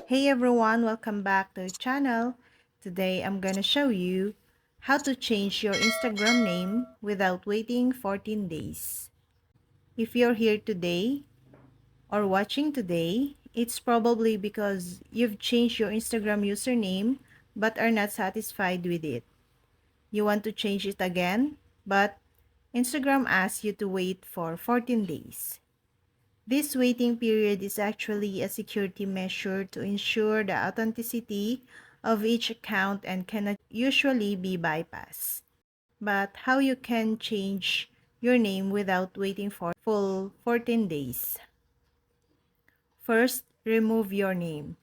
Hey everyone, welcome back to the channel. Today I'm gonna show you how to change your Instagram name without waiting 14 days. If you're here today or watching today, it's probably because you've changed your Instagram username but are not satisfied with it. You want to change it again, but Instagram asks you to wait for 14 days. This waiting period is actually a security measure to ensure the authenticity of each account and cannot usually be bypassed. But how you can change your name without waiting for full 14 days? First, remove your name.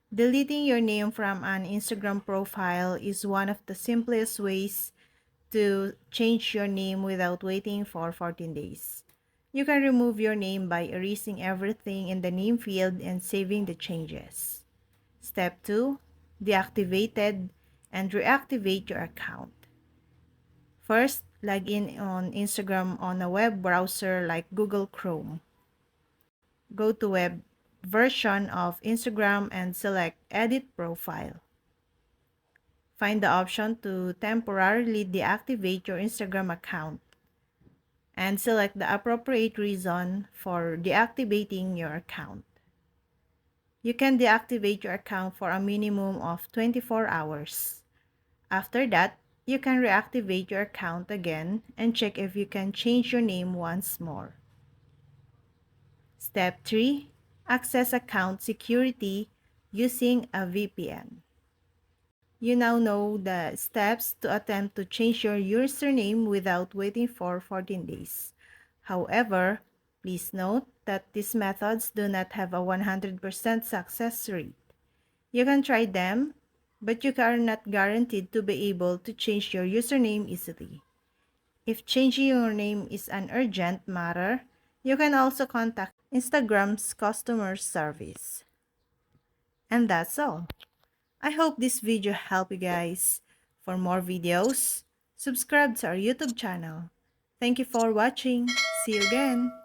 Deleting your name from an Instagram profile is one of the simplest ways to change your name without waiting for 14 days. You can remove your name by erasing everything in the name field and saving the changes. Step 2. Deactivated and reactivate your account. First, log in on Instagram on a web browser like Google Chrome. Go to web version of Instagram and select Edit Profile. Find the option to temporarily deactivate your Instagram account and select the appropriate reason for deactivating your account. You can deactivate your account for a minimum of 24 hours. After that, you can reactivate your account again and check if you can change your name once more. Step 3. Access account security using a VPN. You now know the steps to attempt to change your username without waiting for 14 days. However, please note that these methods do not have a 100% success rate. You can try them, but you are not guaranteed to be able to change your username easily. If changing your name is an urgent matter, you can also contact Instagram's customer service. And that's all. I hope this video helped you guys. For more videos, subscribe to our YouTube channel. Thank you for watching. See you again.